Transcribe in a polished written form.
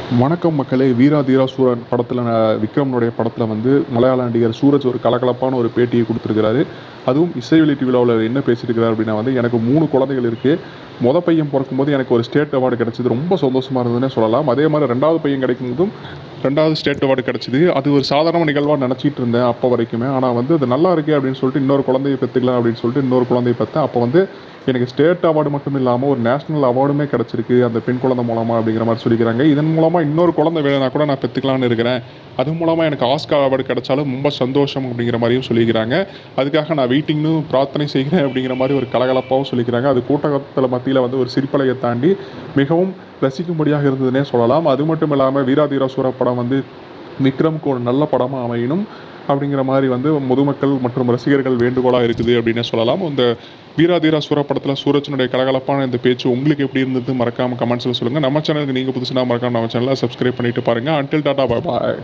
வணக்கம் மக்களே! வீரா தீரா சூரன் படத்தில விக்ரம்னுடைய படத்தில வந்து மலையாள நடிகர் சூரஜ் ஒரு கலகலப்பான ஒரு பேட்டிய குடுத்திருக்கிறாரு. அதுவும் இசை வெளியீட்டு விழாவுல என்ன பேசியிருக்கிறார் அப்டின்னா வந்து, "எனக்கு 3 குழந்தைகள் இருக்கு. மொத பையன் பொறக்கும்போது எனக்கு ஒரு ஸ்டேட் அவார்டு கிடைச்சது. ரொம்ப சந்தோஷமா இருந்ததுன்னே சொல்லலாம். அதே மாரி 2வது பையன் கிடைக்கும்போதும் 2வது ஸ்டேட் அவார்டு கிடைச்சது. அது ஒரு சாதாரண நிகழ்வா நெனச்சிட்டு இருந்தேன் அப்ப வரைக்குமே. ஆனா வந்து அது நல்லா இருக்கே அப்டின்னு சொல்லிட்டு இன்னொரு குழந்தைய பெத்துக்கலாம் அப்டின்னு சொல்லிட்டு இன்னொரு குழந்தைய பெத்தேன். அப்ப வந்து எனக்கு ஸ்டேட் அவார்டு மட்டும் இல்லாம ஒரு நேஷனல் அவார்டுமே கிடைச்சிருக்கு. அந்த பெண் குழந்தை மூலமா அப்படிங்கிற மாரி சொல்லிக்கிறாங்க. இதன் மூலமா இன்னொரு குழந்தை வேணும்னா கூட நான் பெத்துக்கலான்னு இருக்கிறேன். அது மூலமா எனக்கு ஆஸ்கார் அவார்டு கிடைச்சாலும் ரொம்ப சந்தோஷம் அப்படிங்கிற மாரியும் சொல்லிக்கிறாங்க. அதுக்காக நான் வெயிட்டிங்ன்னு பிரார்த்தனை செய்கிறேன் அப்படிங்கிற மாரி ஒரு கலகலப்பாவும் சொல்லிக்கிறாங்க. அது கூட்டத்துல மத்தியில வந்து ஒரு சிரிப்பலைய தாண்டி மிகவும் ரசிக்கும்படியாக இருந்ததுன்னே சொல்லலாம். அது மட்டும் இல்லாம வீராதீரா சூரா படம் வந்து விக்ரம்க்கு ஒரு நல்ல படமா அமையணும். அப்படிங்கிற மாரி வந்து பொதுமக்கள் மற்றும் ரசிகர்கள் வேண்டுகோளா இருக்குது அப்படின்னே சொல்லலாம். இந்த வீராதீரா சூரா படத்தில சூரஜினுடைய கலகலப்பான இந்த பேச்சு உங்களுக்கு எப்படி இருந்தது? மறக்காம கமெண்ட்ஸ்ல சொல்லுங்க. நம்ம சேனலுக்கு நீங்க புதுசுனா மறக்காம நம்ம சேனல சப்ஸ்கிரைப் பண்ணிட்டு பாருங்க. அன்டில் டாட்டா பாய் பாய்.